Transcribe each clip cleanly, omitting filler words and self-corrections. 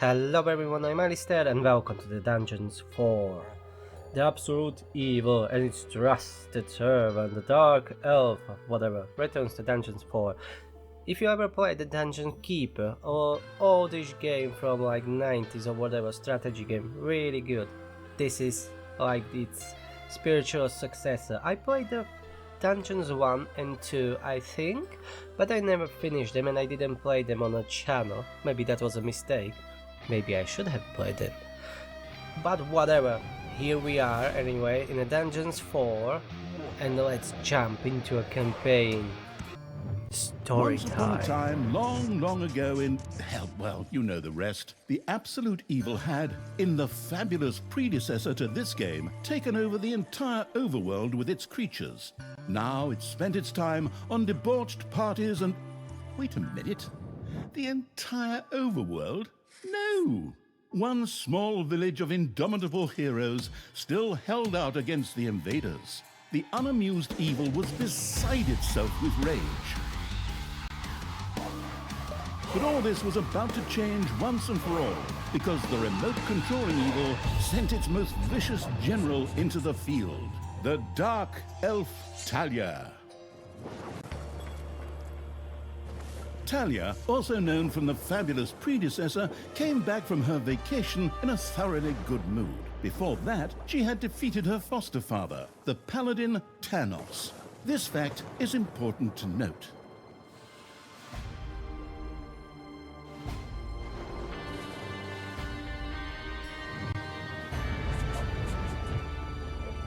Hello everyone, I'm Alistair and welcome to the Dungeons 4. The absolute evil and its trusted servant, the Dark Elf, whatever, returns to Dungeons 4. If you ever played the Dungeon Keeper or oldish game from like 90s or whatever, strategy game, really good. This is like its spiritual successor. I played the Dungeons 1 and 2, I think, but I never finished them and I didn't play them on a channel. Maybe that was a mistake. Maybe I should have played it. But whatever, here we are anyway in a Dungeons 4 and let's jump into a campaign. Story Once upon a time. time, long, long ago in, hell, well, you know the rest, the absolute evil had, in the fabulous predecessor to this game, taken over the entire overworld with its creatures. Now it spent its time on debauched parties and... Wait a minute. The entire overworld? No! One small village of indomitable heroes still held out against the invaders. The unamused evil was beside itself with rage. But all this was about to change once and for all, because the remote controlling evil sent its most vicious general into the field, the Dark Elf Thalya. Thalya, also known from the fabulous predecessor, came back from her vacation in a thoroughly good mood. Before that, she had defeated her foster father, the paladin Thanos. This fact is important to note.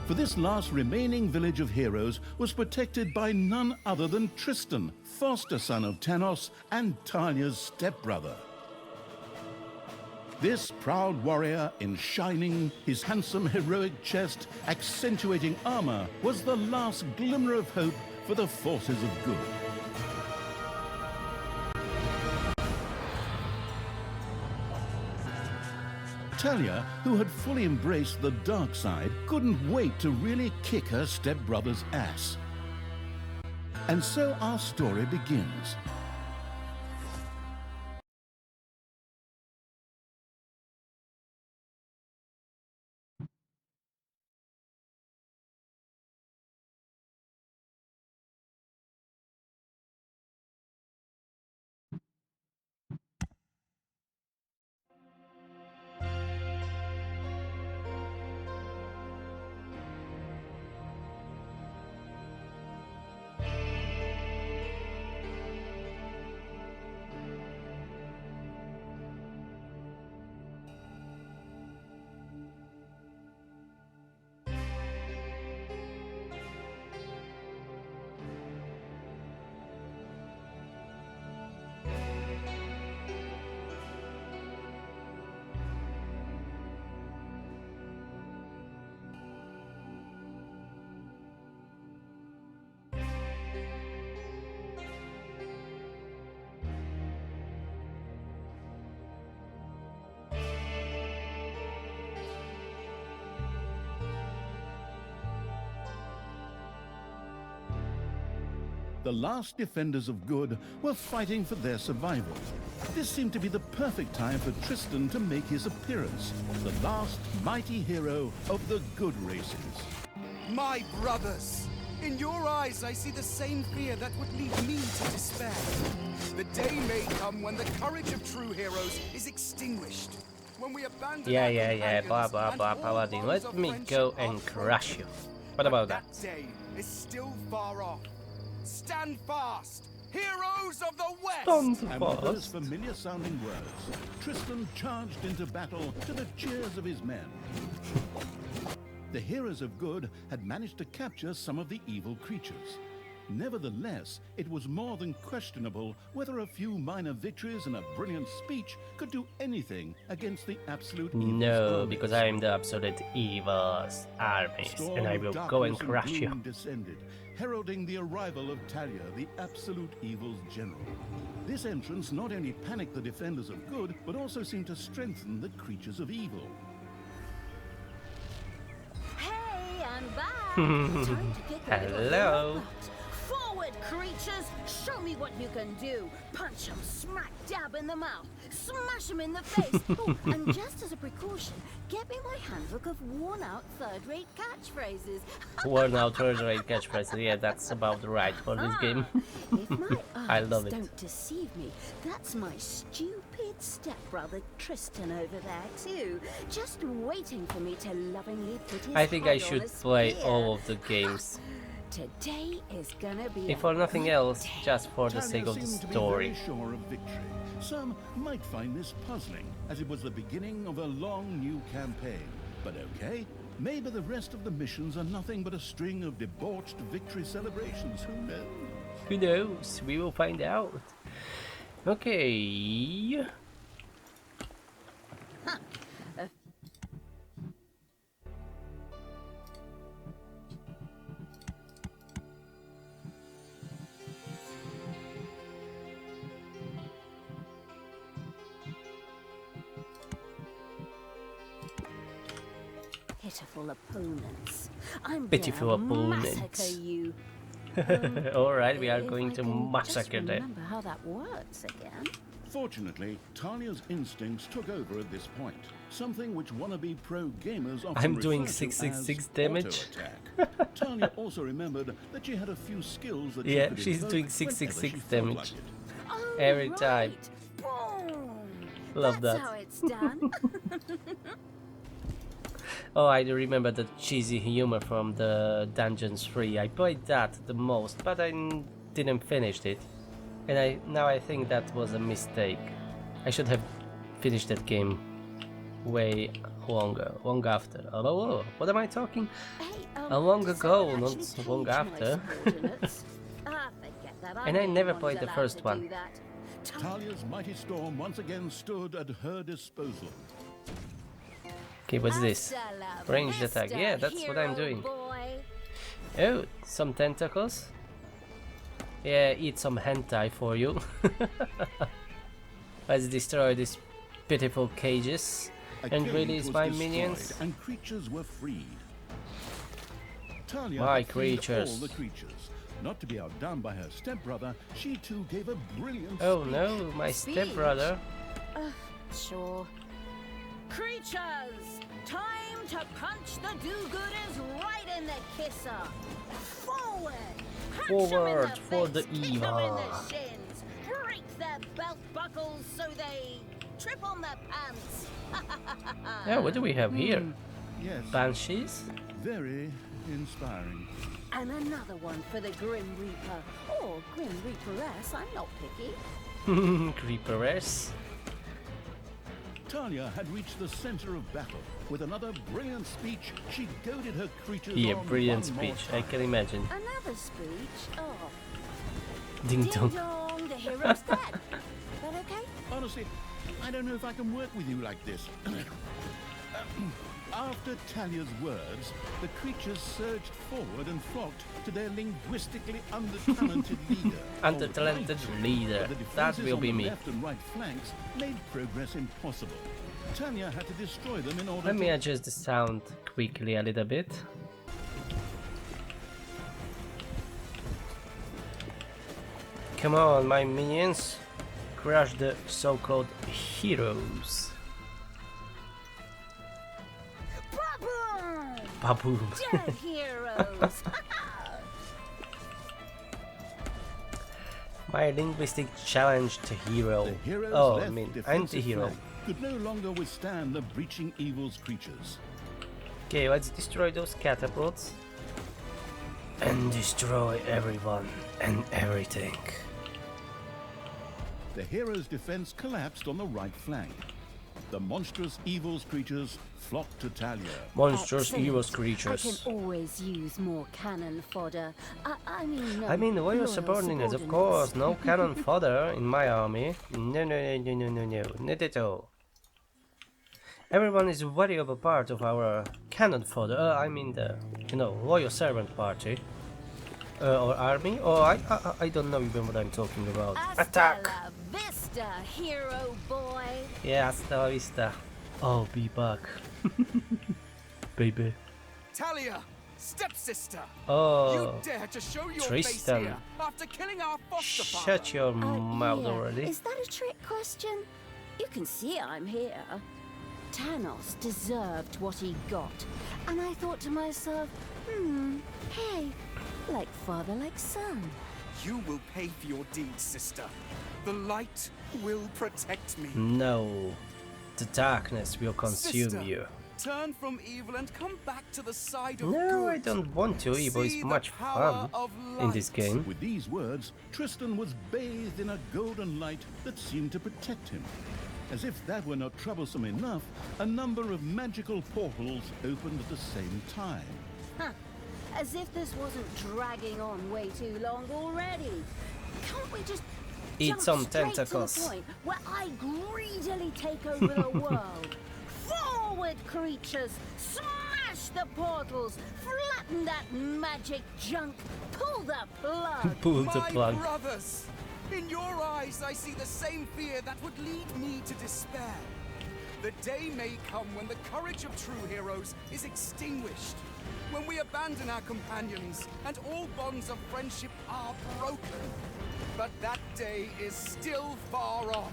For this last remaining village of heroes was protected by none other than Tristan, foster son of Thanos and Thalya's stepbrother. This proud warrior in shining, his handsome heroic chest accentuating armor, was the last glimmer of hope for the forces of good. Thalya, who had fully embraced the dark side, couldn't wait to really kick her stepbrother's ass. And so our story begins. The last defenders of good were fighting for their survival. This seemed to be the perfect time for Tristan to make his appearance, the last mighty hero of the good races. My brothers! In your eyes I see the same fear that would lead me to despair. The day may come when the courage of true heroes is extinguished. When we abandon our blah companions blah and blah, all Paladin. bonds Let of me friendship go are and crush you. What about that? That day is still far off. Stand fast, heroes of the West! And with those familiar-sounding words, Tristan charged into battle to the cheers of his men. The heroes of good had managed to capture some of the evil creatures. Nevertheless, it was more than questionable whether a few minor victories and a brilliant speech could do anything against the absolute evil's No, armies. because I am the absolute evil's armies, and I will go and crush you. Gloom descended, heralding the arrival of Thalya, the absolute evil's general. This entrance not only panicked the defenders of good, but also seemed to strengthen the creatures of evil. Hey, I'm back. Time to kick a little Hello. hero butt. Forward, dead creatures! Show me what you can do! Punch them smack dab in the mouth! Smash them in the face! Oh, and just as a precaution, get me my handbook of worn-out third-rate catchphrases. Worn out third-rate catchphrase. Yeah, that's about right for this game. If my I eyes love it. don't deceive me, that's my stupid stepbrother Tristan over there too, just waiting for me to lovingly put his I think I head on should a play spear. all of the games. Today is gonna be If for nothing else, just for the Thalya sake of the seemed to be story. very sure of victory. Some might find this puzzling, as it was the beginning of a long new campaign. But okay, maybe the rest of the missions are nothing but a string of debauched victory celebrations. Who knows? Who knows? We will find out. Okay. Pitiful opponents. I'm Pitiful gonna opponents. massacre you. Alright, we are If going I to can massacre just them. remember how that works again. Fortunately, Talia's instincts took over at this point, something which wannabe pro gamers often I'm doing refer to 666 as damage. auto-attack. Talia also remembered that she had a few skills that Yeah, she could she's invoke doing whenever 666 she felt damage. like it. Oh, Every time. right. Boom. Love That's that. how it's done. Oh, I remember the cheesy humor from the Dungeons 3. I played that the most, but didn't finish it. And now I think that was a mistake. I should have finished that game way long after. Oh, what am I talking? Hey, long so ago, I not actually long changed my after. subordinates. Forget that. And I I'm never one played who's the allowed first to one. do that. Talia's mighty storm once again stood at her disposal. Okay, what's this? Hasta la Ranged vista, attack. Yeah, that's what I'm hero doing. boy. Oh, some tentacles. Yeah, eat some hentai for you. Let's destroy these pitiful cages A and cage release was my destroyed minions. and creatures were freed. Thalya My had freed creatures. all the creatures. Not to be outdone by her stepbrother, she too gave a brilliant Oh speech. no, my Speech? stepbrother. Sure. Creatures, time to punch the do-gooders right in the kisser. Forward! Punch 'em in Forward the for face, the kick 'em in evil. the shins, break their belt buckles so they trip on their pants. Yeah, what do we have here? Yes, Banshees? very inspiring. And another one for the Grim Reaper. Or Grim Reaperess, I'm not picky. Creeperess. Thalya had reached the center of battle. With another brilliant speech, she goaded her creatures Yeah, on brilliant one more speech. time. I can imagine. Another speech? Oh. Ding Ding dong. dong, the hero's dead. That okay? Honestly, I don't know if I can work with you like this. After Talia's words, the creatures surged forward and flocked to their linguistically under-talented leader. Under-talented leader. The That defenses will on be the me. left and right flanks made progress impossible. Thalya had to destroy them in order Let me to... adjust the sound quickly a little bit. Come on, my minions. Crush the so-called heroes. Ba-boom! Baboom. Dead heroes! My linguistic challenge to hero. The heroes Oh, I left mean defensive anti-hero. flank could no longer withstand the breaching evil's creatures. Okay, let's destroy those catapults. And destroy everyone and everything. The hero's defense collapsed on the right flank. The monstrous evil's creatures flocked to Thalya. Monstrous Excellent. evil I can creatures. always use more cannon fodder. I mean, I mean, loyal subordinates, of course. No cannon fodder in my army. No, not at all. Everyone is a valuable part of our cannon fodder. I mean the, loyal servant party. Or army. Oh, I don't know even what I'm talking about. Attack! Hasta la vista, hero boy! Yeah, hasta la vista. I'll be back. Baby. Thalya, Stepsister! Oh, You dare to show your Tristan. face here after killing our foster father? Shut your mouth yeah. already. Is that a trick question? You can see I'm here. Thanos deserved what he got. And I thought to myself, hey, like father, like son. You will pay for your deeds, sister. The light will protect me. No, the darkness will consume Sister, you. turn from evil and come back to the side of No, good. I don't want to. Evil is See the much power fun of in this light. game. With these words, Tristan was bathed in a golden light that seemed to protect him. As if that were not troublesome enough, a number of magical portals opened at the same time. Huh. As if this wasn't dragging on way too long already. Can't we just Eat jump some straight tentacles. to the point where I greedily take over the world? Forward, creatures! Smash the portals! Flatten that magic junk! Pull the plug! Pull the My plug. brothers, in your eyes I see the same fear that would lead me to despair. The day may come when the courage of true heroes is extinguished, when we abandon our companions and all bonds of friendship are broken. But that day is still far off.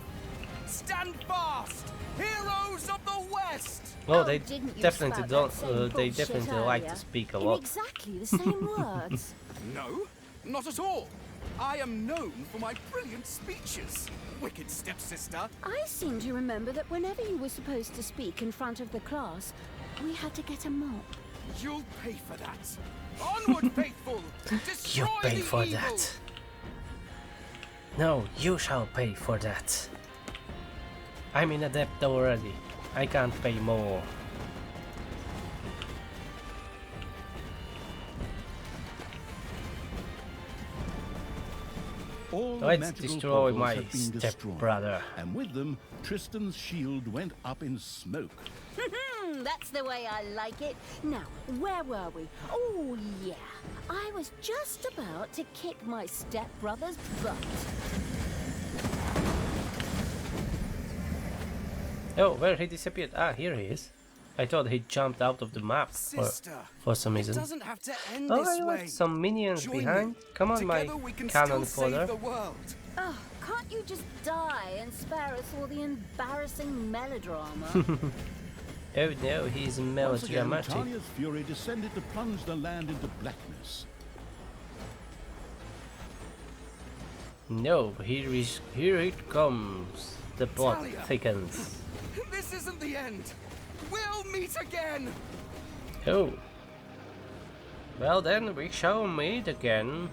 Stand fast, heroes of the West! Oh, they didn't you definitely spout don't. that same They bullshit definitely like earlier? to speak a In lot. exactly the same words. No, not at all. I am known for my brilliant speeches, wicked stepsister. I seem to remember that whenever you were supposed to speak in front of the class, we had to get a mop. You'll pay for that. Onward, faithful! Destroy You pay the for evil. that. No, you shall pay for that. I'm in a debt already. I can't pay more. All the Let's magical destroy portals my had been destroyed, stepbrother. and with them, Tristan's shield went up in smoke. That's the way I like it. Now, where were we? Oh, yeah. I was just about to kick my stepbrother's butt. Oh, where he disappeared? Ah, here he is. I thought he jumped out of the map Sister, for some it reason. doesn't have to end Oh, this I way. left some minions Join behind. me. Come on, my Together we can cannon still fodder. save the world. Oh, can't you just die and spare us all the embarrassing melodrama? Oh no, he's Once again, melodramatic. Thalya's fury descended to plunge the land into blackness. No, here it comes. The plot Thalya. thickens. This isn't the end. We'll meet again. Oh. Well then, we shall meet again.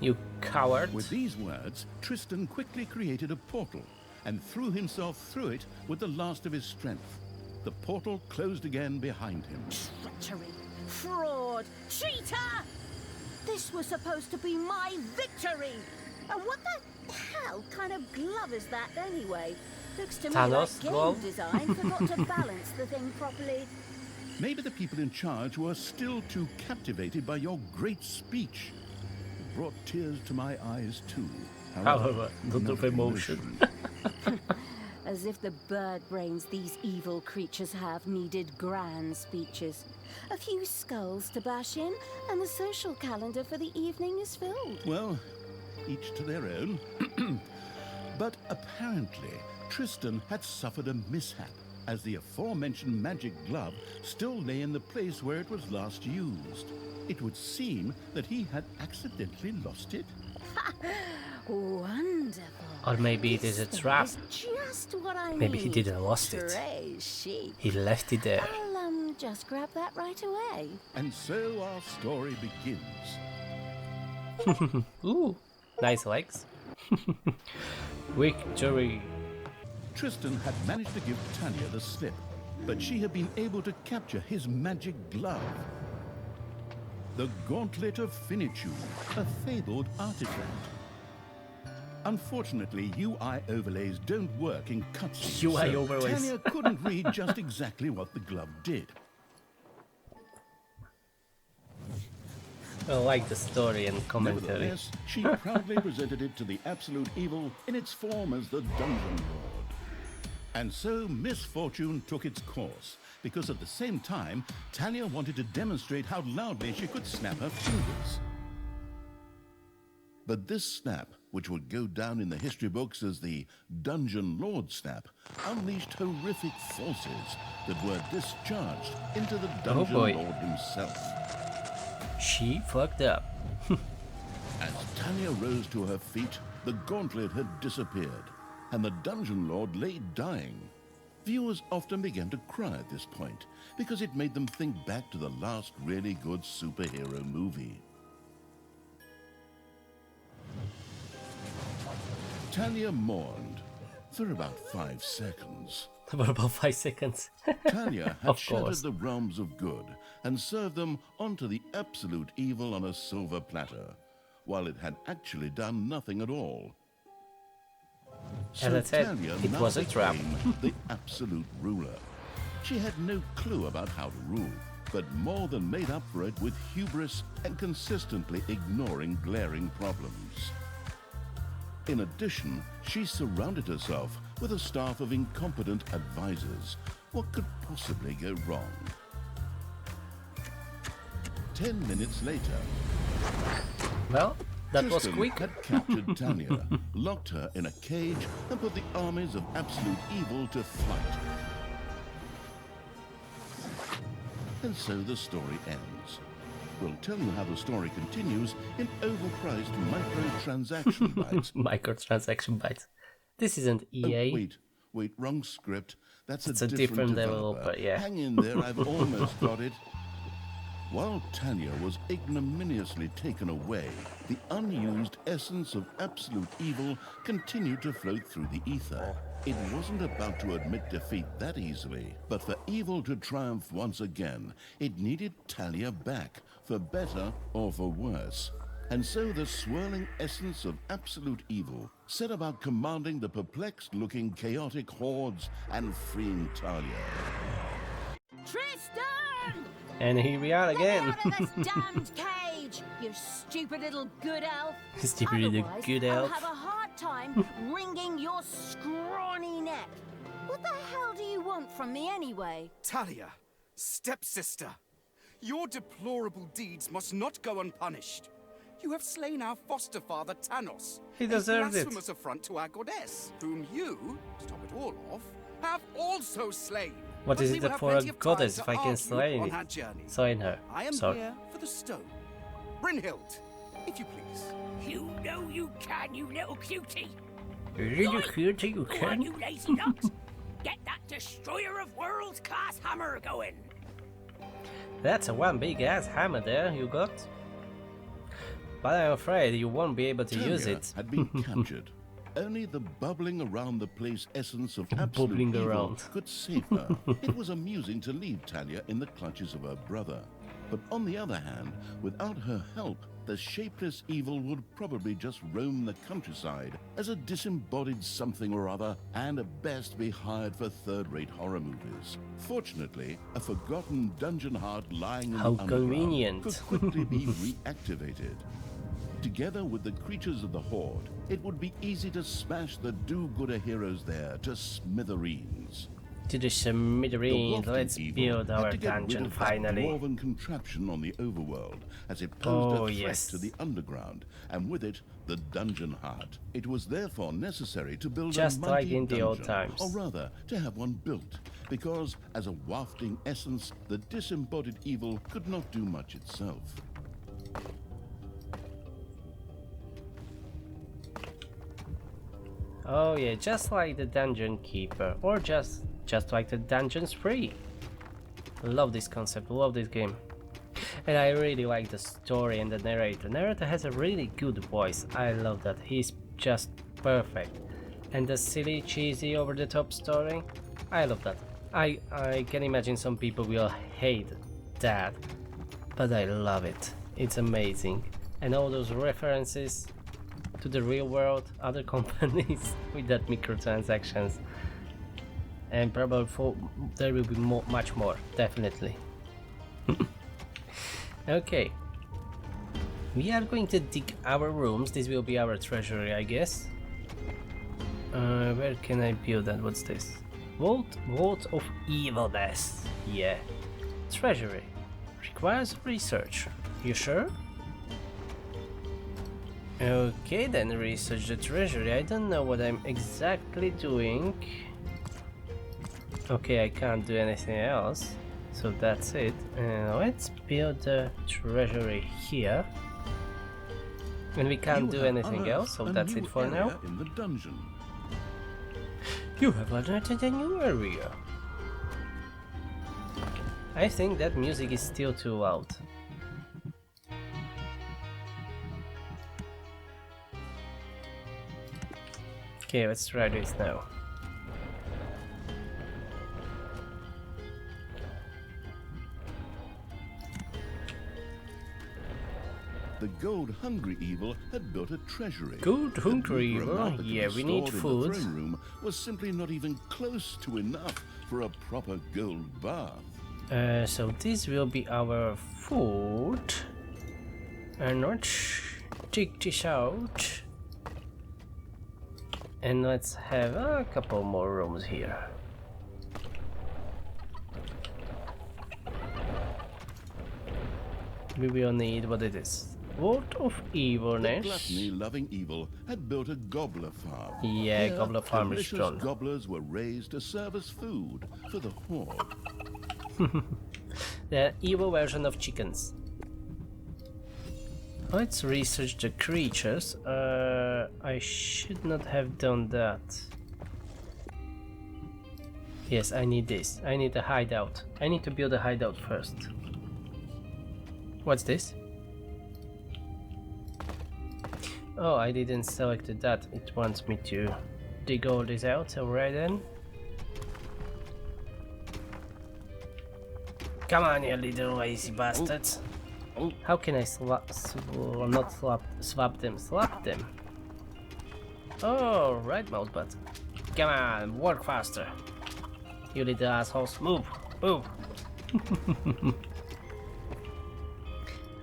You coward. With these words, Tristan quickly created a portal and threw himself through it with the last of his strength. The portal closed again behind him. Treachery, fraud, cheater! This was supposed to be my victory! And what the hell kind of glove is that anyway? Looks to me Thanos like game glove? design forgot to balance the thing properly. Maybe the people in charge were still too captivated by your great speech. It brought tears to my eyes too. However, not none of emotion. As if the bird brains these evil creatures have needed grand speeches. A few skulls to bash in, and the social calendar for the evening is filled. Well, each to their own. But apparently, Tristan had suffered a mishap, as the aforementioned magic glove still lay in the place where it was last used. It would seem that he had accidentally lost it. Wonderful. Or maybe it is a This trap. is just what I Maybe he need. didn't lost it. Tracy. He left it there. I'll just grab that right away. And so our story begins. Ooh, nice legs. Victory. Tristan had managed to give Thalya the slip, but she had been able to capture his magic glove. The Gauntlet of Finitude, a fabled artifact. Unfortunately, UI overlays don't work in cutscenes. UI so overlays. Thalya couldn't read just exactly what the glove did. I like the story and commentary. And so misfortune took its course, because at the same time, Thalya wanted to demonstrate how loudly she could snap her fingers. But this snap, which would go down in the history books as the Dungeon Lord snap, unleashed horrific forces that were discharged into the Dungeon boy. Lord himself. She fucked up. As Thalya rose to her feet, the gauntlet had disappeared, and the Dungeon Lord lay dying. Viewers often began to cry at this point, because it made them think back to the last really good superhero movie. Thalya mourned for about 5 seconds. For about 5 seconds. Thalya had Of shattered course. the realms of good and served them onto the absolute evil on a silver platter, while it had actually done nothing at all. As I said, Thalya it now was a trap. became the absolute ruler. She had no clue about how to rule, but more than made up for it with hubris and consistently ignoring glaring problems. In addition, she surrounded herself with a staff of incompetent advisors. What could possibly go wrong? 10 minutes later, Well, that was Tristan quick. had captured Thalya, locked her in a cage, and put the armies of absolute evil to flight. And so the story ends. We'll tell you how the story continues in overpriced microtransaction bites. Microtransaction bites. This isn't EA. Oh, wait, wrong script. That's It's a a different different developer. developer, yeah. Hang in there, I've almost got it. While Thalya was ignominiously taken away, the unused essence of absolute evil continued to float through the ether. It wasn't about to admit defeat that easily, but for evil to triumph once again, it needed Thalya back, for better or for worse. And so the swirling essence of absolute evil set about commanding the perplexed-looking chaotic hordes and freeing Thalya. Tristan! And here we are Let me again. out of this damned cage, you stupid little good elf. Stupid little Otherwise, good I'll elf. have a hard time wringing your scrawny neck. What the hell do you want from me anyway? Thalya, stepsister, your deplorable deeds must not go unpunished. You have slain our foster father Thanos. He a deserved it. blasphemous affront to our goddess, whom you, to top it all off, have also slain. What But is we it will that have for a plenty of time goddess to if I can argue slay on it? our journey. Sign her. I am Sorry. here for the stone. Brynhild, if you please. You know you can, you little cutie. Little Right. cutie, you Go on, can. you lazy nuts. Get that destroyer of worlds class hammer going. That's a one big ass hammer there you got. But I'm afraid you won't be able to use Thalya it. had been captured. Only the bubbling around the place essence of absolute Bubbling evil around. could save her. It was amusing to leave Thalya in the clutches of her brother. But on the other hand, without her help, the shapeless evil would probably just roam the countryside as a disembodied something or other, and at best be hired for third-rate horror movies. Fortunately, a forgotten dungeon heart lying in How the underground convenient. could quickly be reactivated. Together with the creatures of the Horde, it would be easy to smash the do-gooder heroes there to smithereens. To the The smithereens, lofty let's evil build had our to get rid dungeon of that finally. dwarven contraption on the Overworld, as it posed Oh, a threat yes. to the underground, and with it, the dungeon heart. It was therefore necessary to build Just a like mighty in the old dungeon, times. or rather, to have one built, because as a wafting essence, the disembodied evil could not do much itself. Oh yeah, just like the Dungeon Keeper, or just like the Dungeons Free. Love this concept, love this game. And I really like the story and the narrator. Narrator has a really good voice. I love that. He's just perfect. And the silly, cheesy, over-the-top story, I love that. I can imagine some people will hate that, but I love it. It's amazing. And all those references to the real world, other companies with that microtransactions, and probably there will be much more, definitely. Okay, we are going to dig our rooms. This will be our treasury, I guess. Where can I build that? What's this? Vault of Evilness. Yeah. Treasury. Requires research. You sure? Okay, then research the treasury. I don't know what I'm exactly doing. Okay, I can't do anything else. So that's it. Let's build the treasury here. And we can't do anything else, so that's it for now. In the dungeon. You have unearthed a new area. I think that music is still too loud. Okay, let's try this now. The gold-hungry evil had built a treasury. Gold-hungry The meager evil? amount that could Yeah, be we need stored in food. The throne room was simply not even close to enough for a proper gold bath. So this will be our food. And let's take this out. And let's have a couple more rooms here. We will need what it is. Vault of The Evilness. gluttony-loving evil had built a gobbler farm. Yeah, Here, gobbler farm is delicious strong. gobblers were raised to serve as food for the horde. The evil version of chickens. Let's research the creatures. I should not have done that. Yes, I need this. I need a hideout. I need to build a hideout first. What's this? Oh, I didn't select that. It wants me to dig all this out. Alright then. Come on, you little lazy bastards. How can I swap them? Slap them. Oh, right mouse button. Come on, work faster. You little assholes, move, move.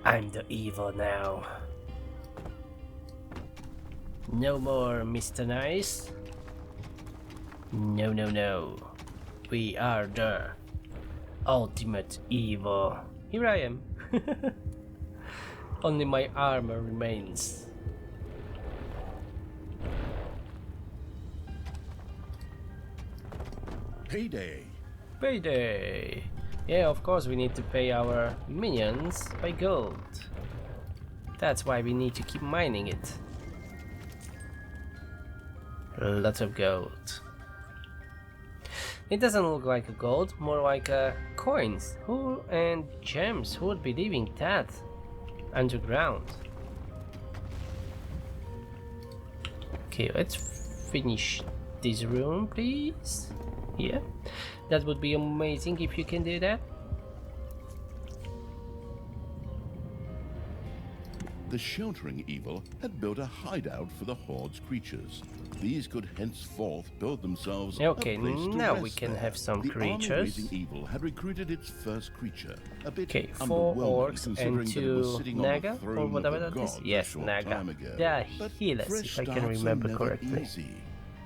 I'm the evil now. No more Mr. Nice. No, no, no. We are the ultimate evil. Here I am. Only my armor remains. Payday. Payday! Yeah, of course we need to pay our minions by gold. That's why we need to keep mining it. Lots of gold. It doesn't look like a gold, more like coins. Who and gems? Who would be leaving that underground? Okay, let's finish this room, please. Yeah, that would be amazing if you can do that. The sheltering evil had built a hideout for the horde's creatures. These could henceforth build themselves Okay, a place to now rest we can there. have some the creatures. army-raising evil had recruited its first creature. A bit Okay, 4 underwhelming orcs considering and that it was 2 sitting on Naga, the throne or of whatever the that is. gods a Yes, short Naga. time ago. They are But healers, fresh if I can starts are remember never correctly. easy.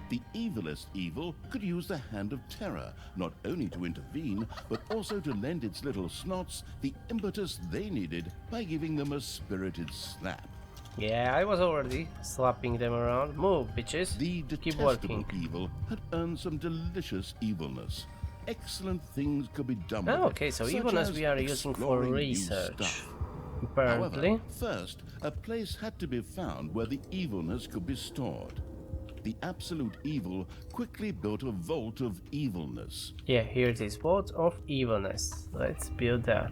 The evilest evil could use the hand of terror, not only to intervene, but also to lend its little snots the impetus they needed by giving them a spirited slap. Yeah, I was already slapping them around. Move, bitches. The Keep detestable working. evil had earned some delicious evilness. Excellent things could be done with Oh, it, okay, so such evilness as we are using for exploring new research. stuff. Apparently. However, first, a place had to be found where the evilness could be stored. The absolute evil quickly built a vault of evilness. Yeah, here it is. Vault of Evilness. Let's build that.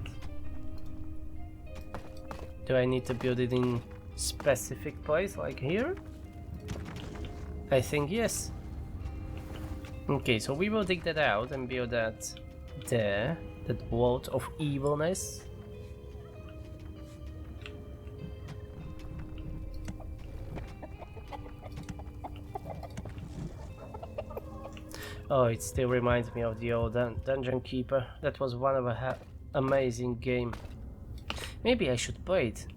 Do I need to build it in specific place like here? I think yes. Okay, so we will dig that out and build that there. That Vault of Evilness. Oh, it still reminds me of the old Dungeon Keeper. That was one of a amazing game. Maybe I should play it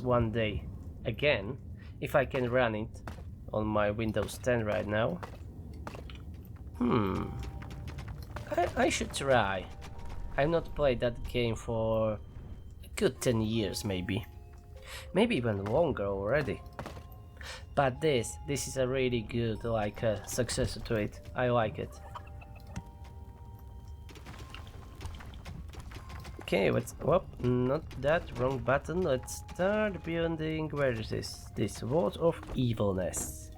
one day again, if I can run it on my Windows 10 right now. I should try. I've not played that game for a good 10 years maybe. Maybe even longer already. But this is a really good like successor to it. I like it. Okay, let's not that, wrong button. Let's start building. Where is this? This Vault of Evilness.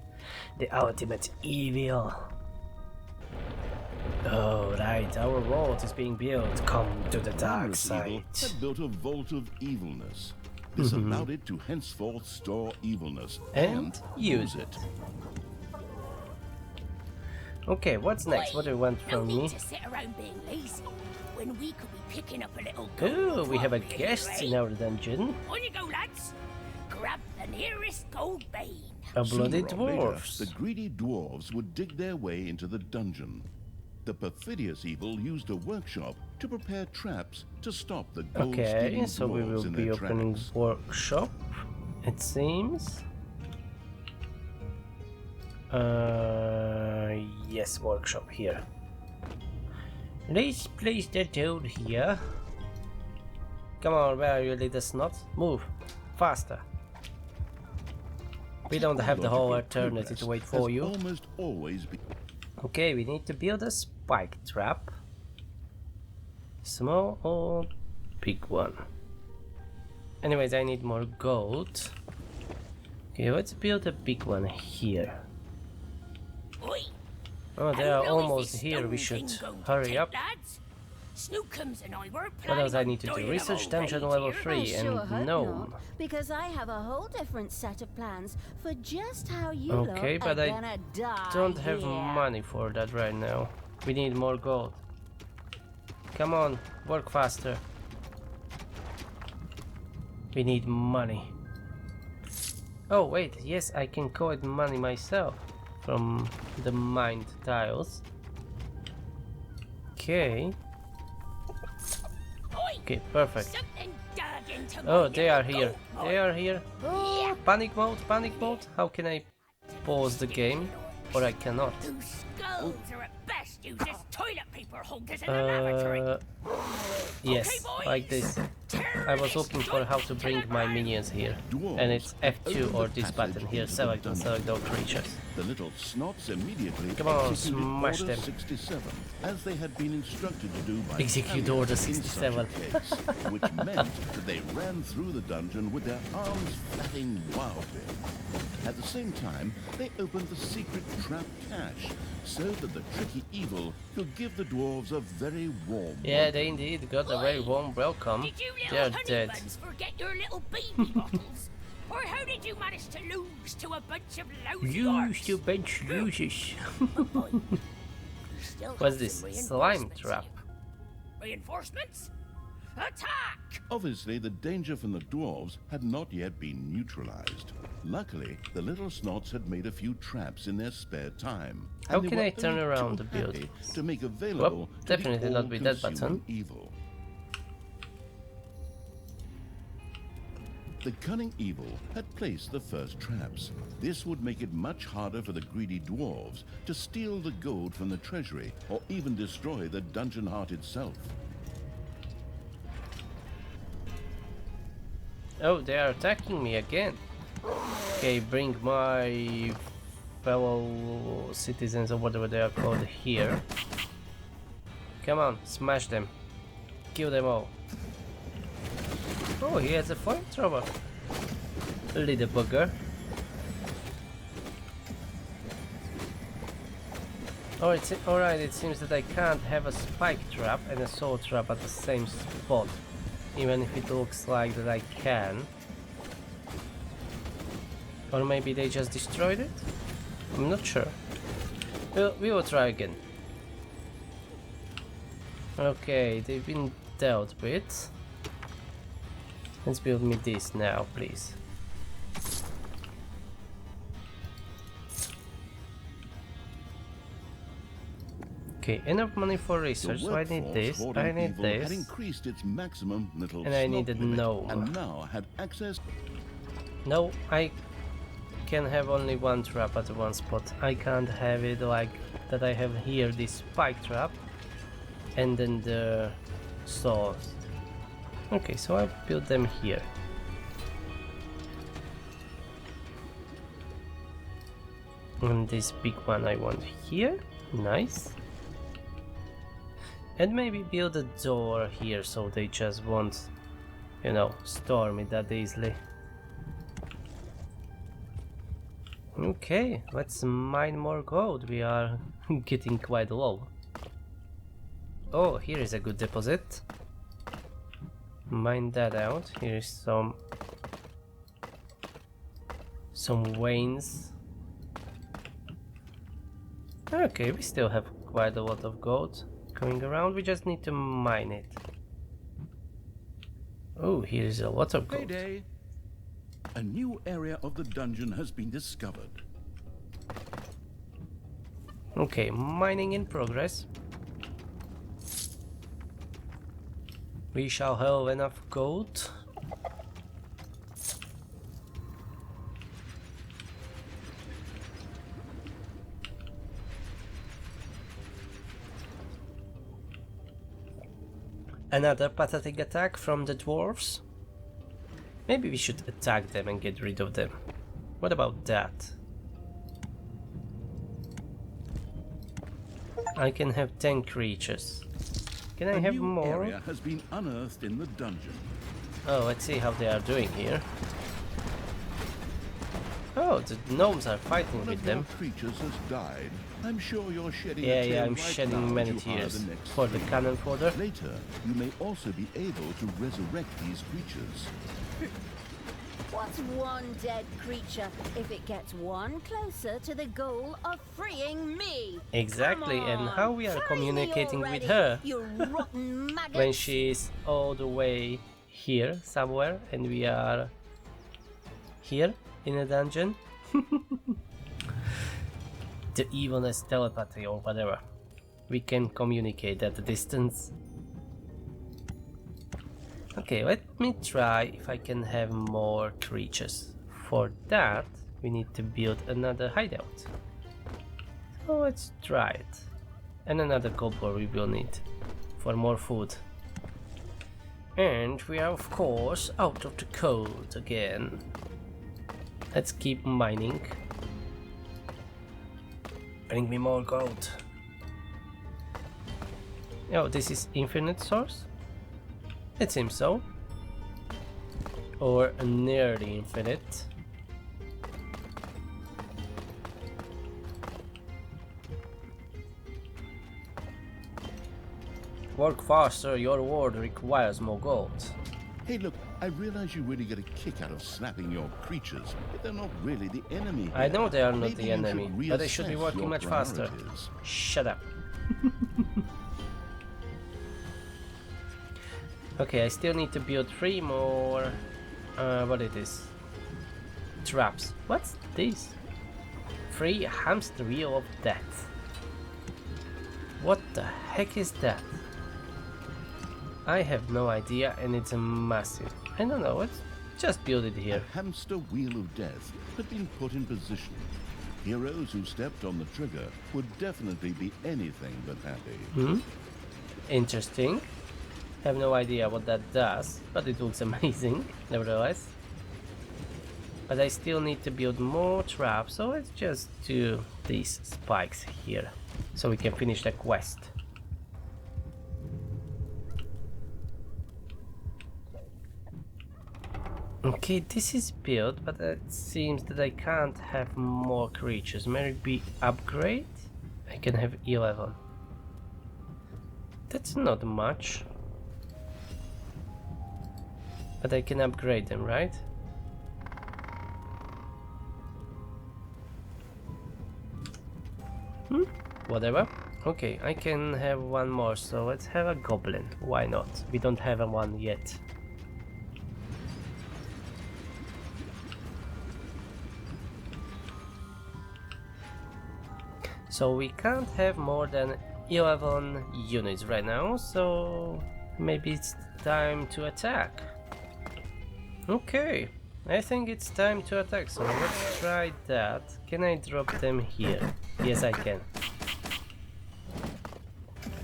The ultimate evil. Oh right, our vault is being built. Come to the dark side. Evil had built a vault of evilness. This allowed it to henceforth store evilness And use it. Okay, what's next? What do you want No from need me? to sit around being lazy when we could be picking up a little Oh, gold. we have a while we're guest away. in our dungeon. On you go, lads. Grab the nearest gold vein. A bloody Sooner or later, dwarves. the greedy dwarves would dig their way into the dungeon. The perfidious evil used a workshop to prepare traps to stop the Okay, gold-stealing so we will dwarves in be their opening tracks. workshop, it seems. Yes, workshop here. Let's place the toad here. Come on, where are you, little snot? Move, faster. We don't have the whole Technological eternity to wait progress for has you. Almost always been Okay, we need to build a spike trap. Small or big one? Anyways, I need more gold. Okay, let's build a big one here. Oi, Oh, they how are long is almost this here. stone We should thing going to hurry take, up. lads? Snookums and I were What planning else I on need to do? doing a Research old dungeon raid level here. 3 I sure hope and gnome. not, because I have a whole different set of plans for just how you Okay, lot but are I gonna die Don't have here. money for that right now. We need more gold. Come on, work faster. We need money. Oh wait, yes, I can collect money myself from the mined tiles. Okay. Oi, Okay, perfect. something dug into Oh, my they are little here. goat They are here. Oh, Yeah. panic mode, panic mode. How can I pause the game? Or I cannot. Whose skulls are at best used as toilet paper holders in the lavatory. Yes, like this. I was looking for how to bring my minions here, and it's F2 or this button here. Select and select all creatures. The little snots immediately Come on, executed smash Order them. 67, as they had been instructed to do by Execute Thalya Order in such a 67. case, which meant that they ran through the dungeon with their arms flapping wildly. At the same time, they opened the secret trap cache, so that the tricky evil could give the dwarves a very warm Yeah, they indeed got a very warm welcome. Did you They are little honey dead. buns forget your little baby bottles? Or how did you manage to lose to a bunch of lousy Used to orcs? bench losers. Boy, you still What's have this? some Slime reinforcements trap. here. Reinforcements? Attack! Obviously, the danger from the dwarves had not yet been neutralized. Luckily, the little snots had made a few traps in their spare time. How and they can were I turn only around too the build? happy to make available to definitely the not with that all-consuming button. evil. The cunning evil had placed the first traps. This would make it much harder for the greedy dwarves to steal the gold from the treasury or even destroy the dungeon heart itself. Oh, they are attacking me again. Okay, bring my fellow citizens or whatever they are called here. Come on, smash them. Kill them all. Oh, he has a flamethrower. Little bugger. Oh, it's alright. It seems that I can't have a spike trap and a soul trap at the same spot, even if it looks like that I can. Or maybe they just destroyed it? I'm not sure. We will try again. Okay, they've been dealt with. Let's build me this now, please. Okay, enough money for research, so I need workforce this, hoarding I need evil had this. increased its maximum little And I snot need a limit, gnome. and now had access. No, I can have only one trap at one spot. I can't have it like that I have here this spike trap and then the saws. Okay, so I built them here. And this big one I want here. Nice. And maybe build a door here so they just won't, you know, storm it that easily. Okay, let's mine more gold. We are getting quite low. Oh, here is a good deposit. Mine that out. Here is some veins. Okay, we still have quite a lot of gold going around. We just need to mine it. Oh, here is a lot of gold. Payday. A new area of the dungeon has been discovered. Okay, mining in progress. We shall have enough gold. Another pathetic attack from the dwarves. Maybe we should attack them and get rid of them. What about that? I can have 10 creatures. Can I have more? A new area has been unearthed in the dungeon. Oh, let's see how they are doing here. Oh, the gnomes are fighting One with of your them. creatures has died. I'm sure you're shedding a Yeah, tear I'm right shedding now many as you hire tears the next for the thing. cannon fodder. Later, you may also be able to resurrect these creatures. What's one dead creature if it gets one closer to the goal of freeing me? Exactly, Come and on, how we are free me communicating with already, her you rotten maggots. when she is all the way here somewhere and we are here in a dungeon. The Evilness telepathy or whatever. We can communicate at a distance. Okay, let me try if I can have more creatures. For that, we need to build another hideout. So let's try it. And another goblin we will need for more food. And we are of course out of the code again. Let's keep mining. Bring me more gold. Oh, this is infinite source? It seems so. Or nearly infinite. Work faster, your ward requires more gold. Hey, look, I realize you really get a kick out of snapping your creatures, but they're not really the enemy. I know they are not Maybe the you should enemy, but they should be reassess working your much faster. priorities. Shut up. Okay, I still need to build 3 more. What it is? Traps. What's this? 3 hamster wheel of death. What the heck is that? I have no idea, and it's a massive. I don't know. Let's just build it here. A hamster wheel of death had been put in position. Heroes who stepped on the trigger would definitely be anything but happy. Interesting. Have no idea what that does, but it looks amazing, nevertheless. But I still need to build more traps, so let's just do these spikes here, so we can finish the quest. Okay, this is built, but it seems that I can't have more creatures. Maybe upgrade? I can have 11. That's not much. But I can upgrade them, right? Whatever. Okay, I can have one more, so let's have a goblin. Why not? We don't have a one yet. So we can't have more than 11 units right now, so maybe it's time to attack. Okay, I think it's time to attack, so let's try that. Can I drop them here? Yes, I can.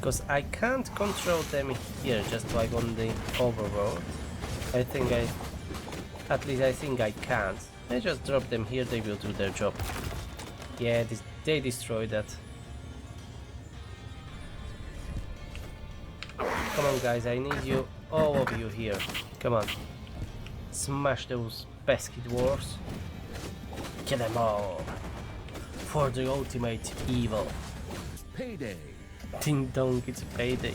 Because I can't control them here, just like on the Overworld. At least I think I can't. I just drop them here, they will do their job. Yeah, they destroyed that. Come on guys, I need you, all of you here. Come on. Smash those pesky dwarves. Kill them all. For the ultimate evil. Payday. Ding dong, it's payday.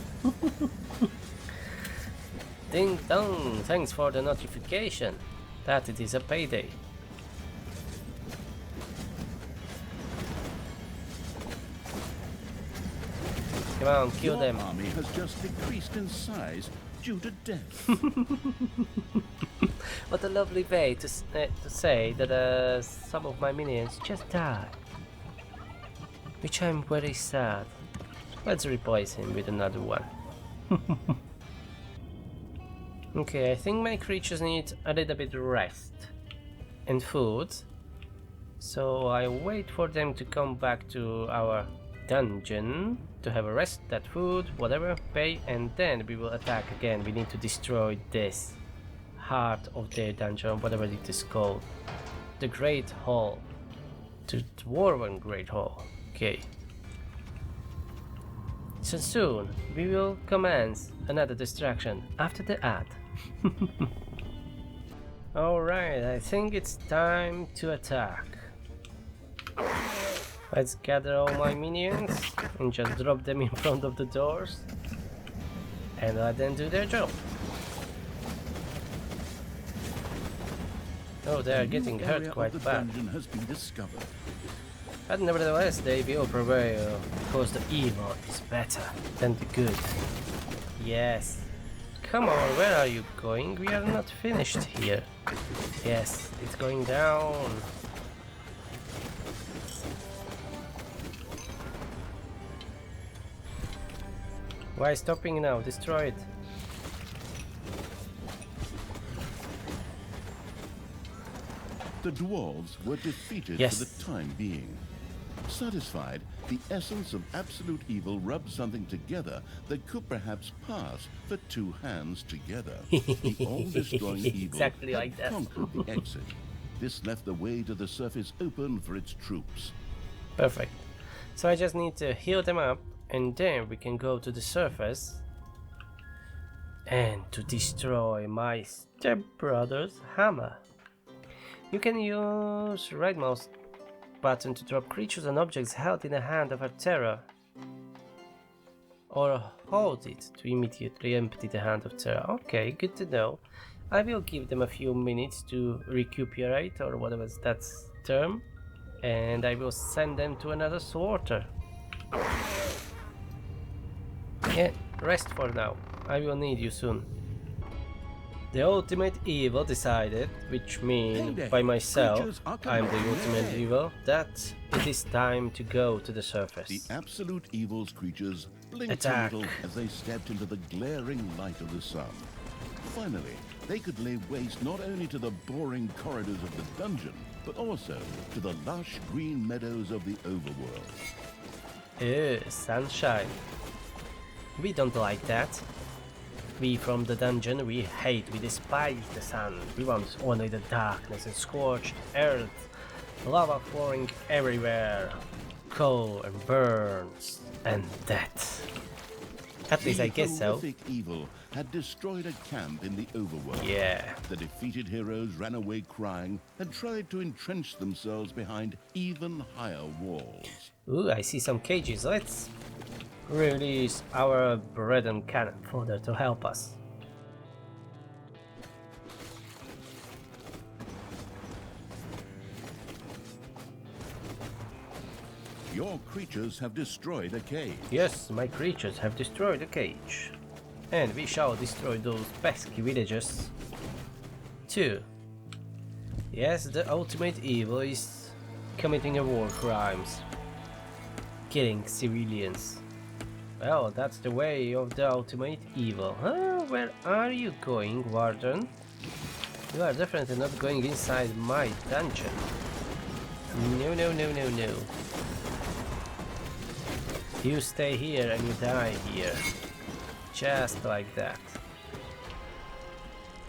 Ding dong, thanks for the notification that it is a payday. Come on, kill them. Your army has just decreased in size due to death. What a lovely way to say that some of my minions just died. Which I'm very sad. Let's replace him with another one. Okay, I think my creatures need a little bit of rest and food. So I wait for them to come back to our dungeon to have a rest, that food, whatever, pay, and then we will attack again. We need to destroy this heart of their dungeon, whatever it is called. The Great Hall. The Dwarven Great Hall. Okay. So soon we will commence another distraction after the ad. Alright, I think it's time to attack. Let's gather all my minions and just drop them in front of the doors and let them do their job. Oh, they are getting hurt quite bad. Dungeon has been discovered. But nevertheless, they will prevail, because the evil is better than the good. Yes. Come on, where are you going? We are not finished here. Yes, it's going down. Why stopping now? Destroy it. The dwarves were defeated Yes. for the time being. Satisfied, the essence of absolute evil rubbed something together that could perhaps pass for two hands together. The all-destroying evil Exactly had like that. conquered the exit. This left the way to the surface open for its troops. Perfect. So I just need to heal them up and then we can go to the surface and to destroy my stepbrother's hammer. You can use right mouse button to drop creatures and objects held in the hand of a terror, or hold it to immediately empty the hand of terror. Okay, good to know. I will give them a few minutes to recuperate, or whatever that's term, and I will send them to another slaughter. Yeah, rest for now. I will need you soon. The ultimate evil decided, which means by myself, I'm the ultimate evil, that it is time to go to the The surface. absolute evil's creatures blinked Attack. a little as they stepped into the glaring light of the sun. Finally, they could lay waste not only to the boring corridors of the dungeon, but also to the lush green meadows of the Overworld. Sunshine. We don't like that. We from the dungeon, we despise the sun. We want only the darkness and scorched earth, lava flowing everywhere, coal and burns, and death. At least I guess so. The horrific evil had destroyed a camp in the Overworld. Yeah. The defeated heroes ran away crying and tried to entrench themselves behind even higher walls. Ooh, I see some cages. Let's release our bread and cannon fodder to help us. Your creatures have destroyed a cave. Yes, my creatures have destroyed the cage. And we shall destroy those pesky villagers too. Yes, the ultimate evil is committing a war crimes. Killing civilians. Well, that's the way of the ultimate evil. Huh? Where are you going, Warden? You are definitely not going inside my dungeon. No, no, no, no, no. You stay here and you die here. Just like that.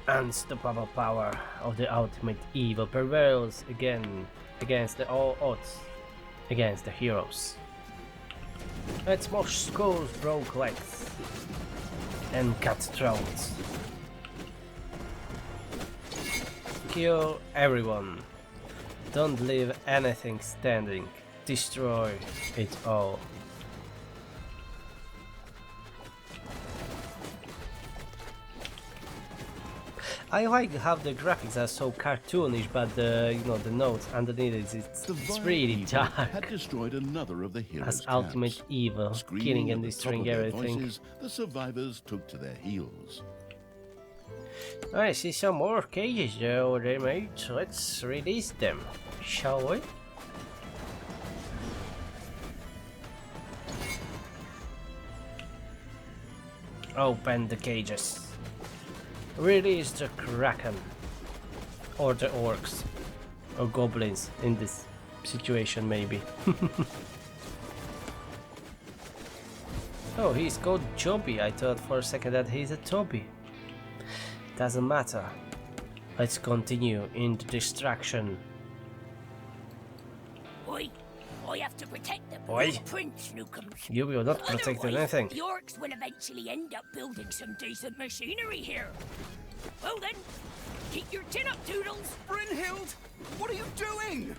Unstoppable power of the ultimate evil prevails again against all odds, against the heroes. Let's smash skulls, broke legs, and cut throats. Kill everyone. Don't leave anything standing. Destroy it all. I like how the graphics are so cartoonish, but the the notes underneath it's really dark. Had destroyed another of the heroes' As camps. ultimate evil, Screaming killing at and the top destroying of their everything. voices, the survivors took to their heels. I see some more cages there already, mate. Let's release them, shall we? Open the cages. Release the Kraken. Or the orcs. Or goblins in this situation, maybe. Oh, he's called Joby. I thought for a second that he's a Toby. Doesn't matter. Let's continue in the destruction. Oi, I have to protect the Oi. Prince Newcombs. You will not protect Otherwise, anything. the orcs will eventually end up building some decent machinery here. Well then, keep your chin up, Toodles. Brynhild, what are you doing?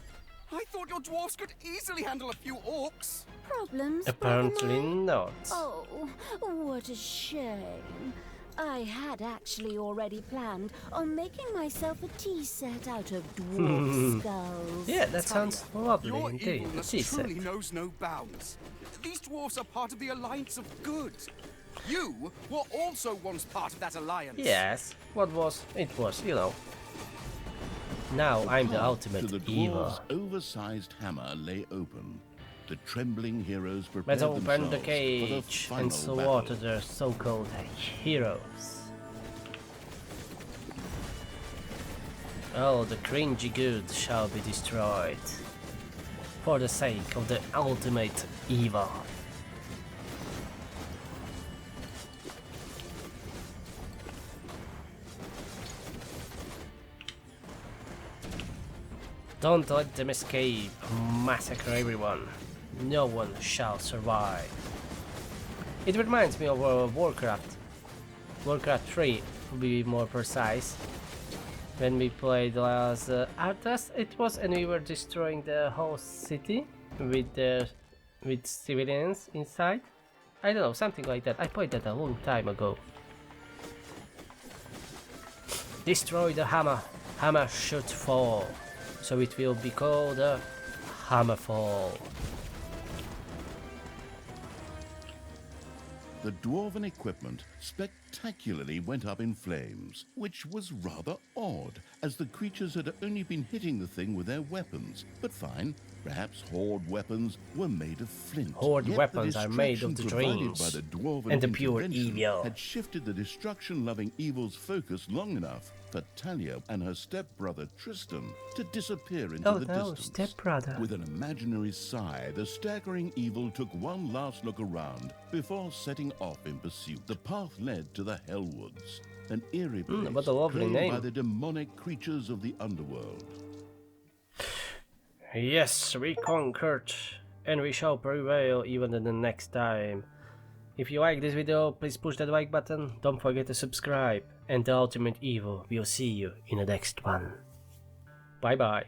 I thought your dwarves could easily handle a few orcs. Problems? Apparently Brother Mine? not. Oh, what a shame. I had actually already planned on making myself a tea set out of dwarf skulls. Yeah, that sounds lovely Your indeed. evilness Tea set. truly knows no bounds. These dwarves are part of the Alliance of Good. You were also once part of that alliance. Yes, what was, it was, you know. Now I'm the Path ultimate to the evil. dwarves' oversized hammer lay open. The trembling heroes prepared Let's open themselves the for cage the and final slaughter battle. the so-called heroes. All the cringy goods shall be destroyed. For the sake of the ultimate evil. Don't let them escape. Massacre everyone. No one shall survive. It reminds me of Warcraft. Warcraft 3, to be more precise. When we played as Arthas, it was, and we were destroying the whole city with civilians inside. I don't know, something like that. I played that a long time ago. Destroy the hammer. Hammer should fall. So it will be called a Hammerfall. The dwarven equipment spectacularly went up in flames, which was rather odd, as the creatures had only been hitting the thing with their weapons. But fine, perhaps horde weapons were made of flint. Horde Yet weapons the are made of the distraction provided dreams by the dwarven and the pure intervention evil. had shifted the destruction-loving evil's focus long enough for Thalya and her stepbrother Tristan to disappear into Oh the no, distance. stepbrother. With an imaginary sigh, the staggering evil took one last look around before setting off in pursuit. The path led to the Hellwoods, an eerie place what a lovely claimed name. by the demonic creatures of the underworld. Yes, we conquered, and we shall prevail even in the next time. If you like this video, please push that like button, don't forget to subscribe, and the ultimate evil will see you in the next one. Bye bye.